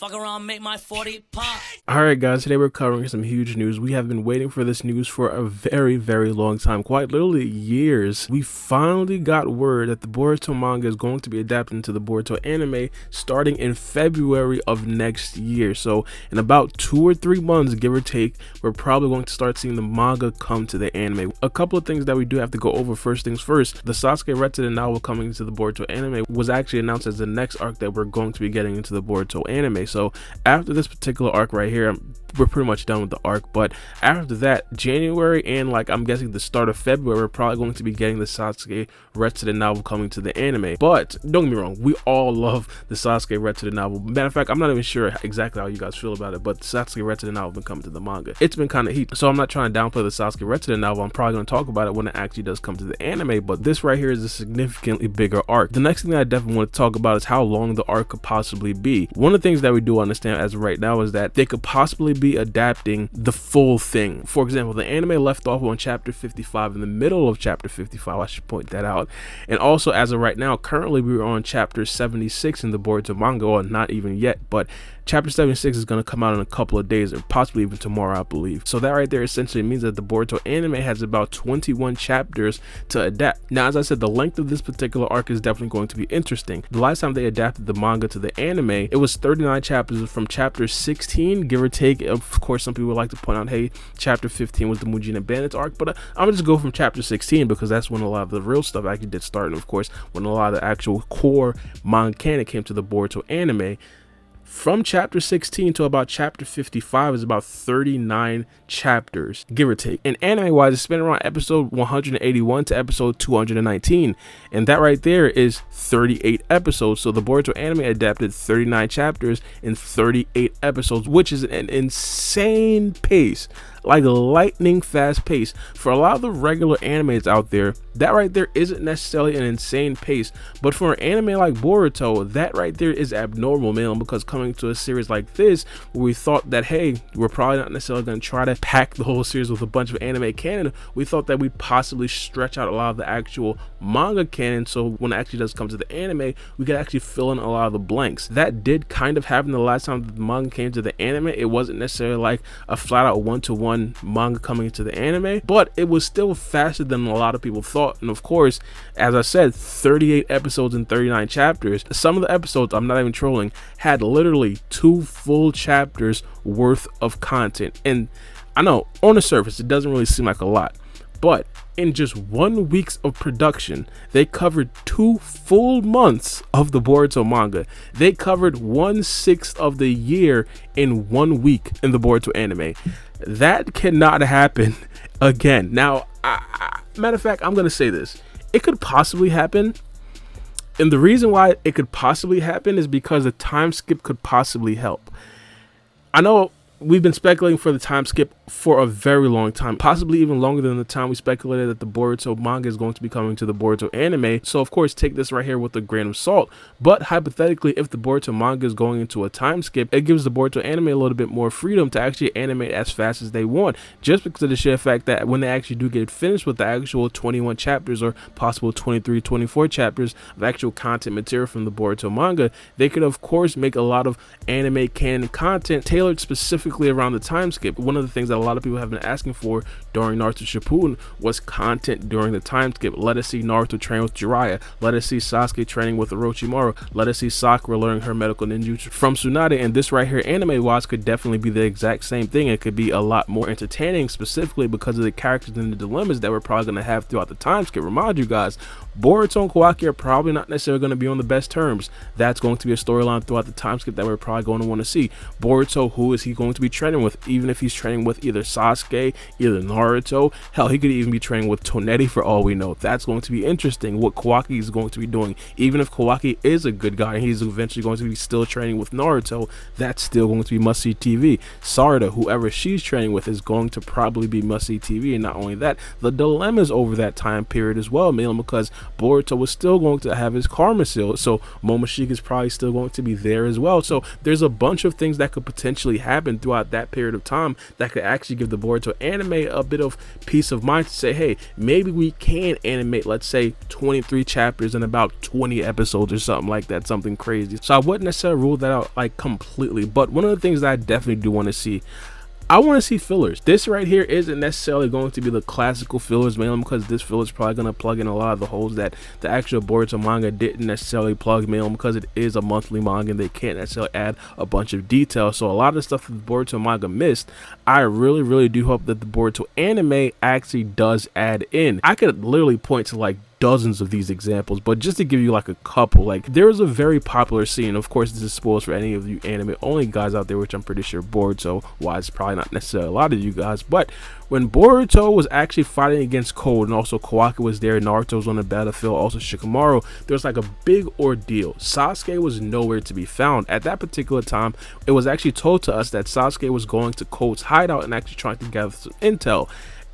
Fuck around, make my 40 pop. Alright guys, today we're covering some huge news. We have been waiting for this news for a very, very long time, quite literally years. We finally got word that the Boruto manga is going to be adapted into the Boruto anime starting in February of next year. So in about 2 or 3 months, give or take, we're probably going to start seeing the manga come to the anime. A couple of things that we do have to go over. First things first, the Sasuke Retsuden novel coming into the Boruto anime was actually announced as the next arc that we're going to be getting into the Boruto anime. So after this particular arc right here, we're pretty much done with the arc. But after that, January and I'm guessing the start of February, we're probably going to be getting the Sasuke Retsuden novel coming to the anime. But don't get me wrong, we all love the Sasuke Retsuden novel. Matter of fact, I'm not even sure exactly how you guys feel about it, but the Sasuke Retsuden novel been coming to the manga. It's been kind of heat, so I'm not trying to downplay the Sasuke Retsuden novel. I'm probably going to talk about it when it actually does come to the anime, but this right here is a significantly bigger arc. The next thing that I definitely want to talk about is how long the arc could possibly be. One of the things that we do understand as of right now is that they could possibly be adapting the full thing. For example, the anime left off on chapter 55, in the middle of chapter 55, I should point that out. And also, as of right now, currently we're on chapter 76 in the Boruto manga, or not even yet, but chapter 76 is going to come out in a couple of days, or possibly even tomorrow, I believe. So that right there essentially means that the Boruto anime has about 21 chapters to adapt. Now, as I said, the length of this particular arc is definitely going to be interesting. The last time they adapted the manga to the anime, it was 39 chapters from chapter 16, give or take. Of course, some people would like to point out, hey, chapter 15 was the Mujina Bandits arc, but I'm gonna just go from chapter 16 because that's when a lot of the real stuff actually did start, and of course, when a lot of the actual core manga canon came to the Boruto anime. From chapter 16 to about chapter 55 is about 39 chapters, give or take. And anime wise, it's been around episode 181 to episode 219. And that right there is 38 episodes. So the Boruto anime adapted 39 chapters in 38 episodes, which is an insane pace. Like a lightning fast pace. For a lot of the regular animes out there, that right there isn't necessarily an insane pace, but for an anime like Boruto, that right there is abnormal, man, because coming to a series like this, where we thought that, hey, we're probably not necessarily going to try to pack the whole series with a bunch of anime canon, we thought that we'd possibly stretch out a lot of the actual manga canon, so when it actually does come to the anime, we could actually fill in a lot of the blanks. That did kind of happen the last time that the manga came to the anime. It wasn't necessarily like a flat out one-to-one manga coming into the anime, but it was still faster than a lot of people thought. And of course, as I said, 38 episodes and 39 chapters. Some of the episodes, I'm not even trolling, had literally 2 full chapters worth of content. And I know on the surface it doesn't really seem like a lot, but in just 1 week of production, they covered 2 full months of the Boruto manga. They covered 1/6 of the year in 1 week in the Boruto anime. That cannot happen again. Now, matter of fact, I'm going to say this. It could possibly happen. And the reason why it could possibly happen is because the time skip could possibly help. I know we've been speculating for the time skip for a very long time, possibly even longer than the time we speculated that the Boruto manga is going to be coming to the Boruto anime. So of course, take this right here with a grain of salt. But hypothetically, if the Boruto manga is going into a time skip, it gives the Boruto anime a little bit more freedom to actually animate as fast as they want, just because of the sheer fact that when they actually do get finished with the actual 21 chapters or possible 23, 24 chapters of actual content material from the Boruto manga, they could of course make a lot of anime canon content tailored specifically around the time skip. One of the things that a lot of people have been asking for during Naruto Shippuden was content during the time skip. Let us see Naruto train with Jiraiya. Let us see Sasuke training with Orochimaru. Let us see Sakura learning her medical ninjutsu from Tsunade. And this right here, anime wise, could definitely be the exact same thing. It could be a lot more entertaining, specifically because of the characters and the dilemmas that we're probably going to have throughout the time skip. Remind you guys, Boruto and Kawaki are probably not necessarily going to be on the best terms. That's going to be a storyline throughout the time skip that we're probably going to want to see. Boruto, who is he going to be training with? Even if he's training with either Sasuke, either Naruto, hell, he could even be training with Tonetti for all we know. That's going to be interesting, what Kawaki is going to be doing. Even if Kawaki is a good guy and he's eventually going to be still training with Naruto, that's still going to be must-see TV. Sarada, whoever she's training with, is going to probably be must-see TV. And not only that, the dilemmas over that time period as well, mainly because Boruto was still going to have his karma seal, so Momoshiki is probably still going to be there as well. So there's a bunch of things that could potentially happen throughout that period of time that could actually give the Boruto anime a bit of peace of mind to say, hey, maybe we can animate, let's say, 23 chapters in about 20 episodes or something like that, something crazy. So I wouldn't necessarily rule that out like completely, but one of the things that I definitely do want to see, I want to see fillers. This right here isn't necessarily going to be the classical fillers, mainly because this filler is probably going to plug in a lot of the holes that the actual Boruto manga didn't necessarily plug, mainly because it is a monthly manga and they can't necessarily add a bunch of details. So a lot of the stuff that the Boruto manga missed, I really do hope that the Boruto anime actually does add in. I could literally point to like dozens of these examples, but just to give you like a couple, like there is a very popular scene, of course this is spoilers for any of you anime only guys out there, which I'm pretty sure Boruto wise probably not necessarily a lot of you guys, but when Boruto was actually fighting against Code, and also Kawaki was there, Naruto was on the battlefield, also Shikamaru, there was like a big ordeal. Sasuke was nowhere to be found. At that particular time, it was actually told to us that Sasuke was going to Code's hideout and actually trying to gather some intel.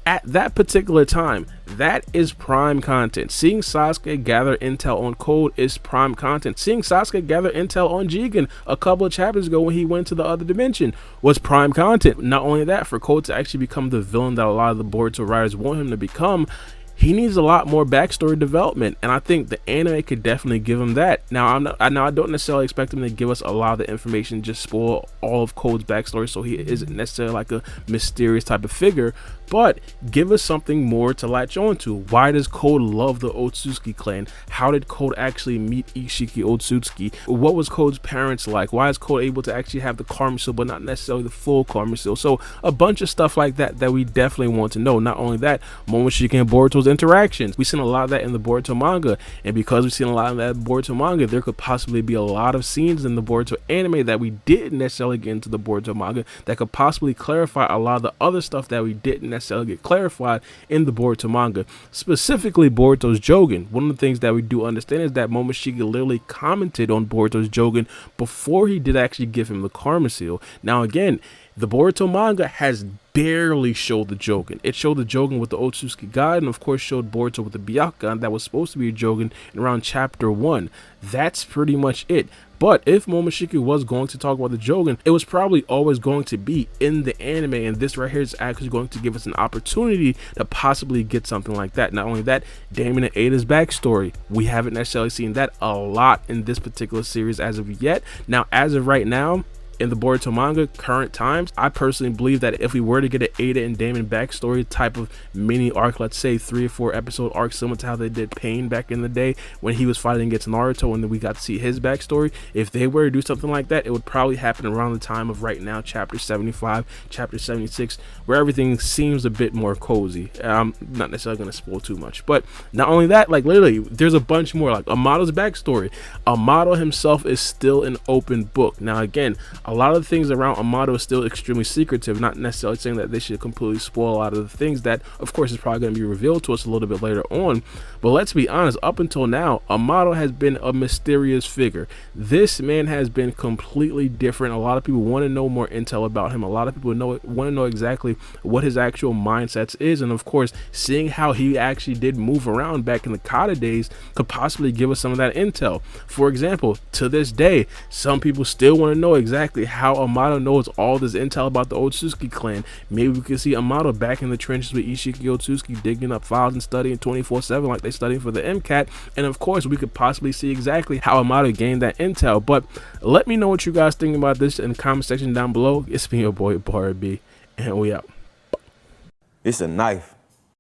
At that particular time, that is prime content. Seeing Sasuke gather intel on Code is prime content. Seeing Sasuke gather intel on Jigen a couple of chapters ago when he went to the other dimension was prime content. Not only that, for Code to actually become the villain that a lot of the Boruto writers want him to become, he needs a lot more backstory development, and I think the anime could definitely give him that. Now, I don't necessarily expect him to give us a lot of the information, just spoil all of Code's backstory, so he isn't necessarily like a mysterious type of figure, but give us something more to latch on to. Why does Code love the Otsutsuki clan? How did Code actually meet Ishiki Otsutsuki? What was Code's parents like? Why is Code able to actually have the karma seal but not necessarily the full karma seal? So a bunch of stuff like that that we definitely want to know. Not only that, Momoshiki and Boruto's interactions. We've seen a lot of that in the Boruto manga, and because we've seen a lot of that in Boruto manga, there could possibly be a lot of scenes in the Boruto anime that we didn't necessarily get into the Boruto manga that could possibly clarify a lot of the other stuff that we didn't necessarily get clarified in the Boruto manga, specifically Boruto's Jogen. One of the things that we do understand is that Momoshiki literally commented on Boruto's Jogen before he did actually give him the karma seal. Now again, the Boruto manga has barely showed the Jogen. It showed the Jogen with the Otsutsuki God, and of course showed Boruto with the Byakugan that was supposed to be a Jogen in around chapter 1. That's pretty much it. But if Momoshiki was going to talk about the Jogen, it was probably always going to be in the anime, and this right here is actually going to give us an opportunity to possibly get something like that. Not only that, Damon and Ada's backstory, we haven't necessarily seen that a lot in this particular series as of yet. Now, as of right now, in the Boruto manga, current times, I personally believe that if we were to get an Ada and Damon backstory type of mini arc, let's say 3 or 4 episode arc, similar to how they did Pain back in the day when he was fighting against Naruto and then we got to see his backstory, if they were to do something like that, it would probably happen around the time of right now, chapter 75, chapter 76, where everything seems a bit more cozy. I'm not necessarily going to spoil too much, but not only that, like literally, there's a bunch more, like Amato's backstory. Amato himself is still an open book. Now again, a lot of the things around Amato is still extremely secretive, not necessarily saying that they should completely spoil a lot of the things that, of course, is probably going to be revealed to us a little bit later on. But let's be honest, up until now, Amato has been a mysterious figure. This man has been completely different. A lot of people want to know more intel about him. A lot of people want to know exactly what his actual mindsets is. And of course, seeing how he actually did move around back in the Kata days could possibly give us some of that intel. For example, to this day, some people still want to know exactly how Amato knows all this intel about the Otsutsuki clan. Maybe we could see Amato back in the trenches with Ishiki Otsutsuki, digging up files and studying 24/7 like they studying for the MCAT. And of course, we could possibly see exactly how Amato gained that intel. But let me know what you guys think about this in the comment section down below. It's me, your boy Baara B, and we out. It's a knife.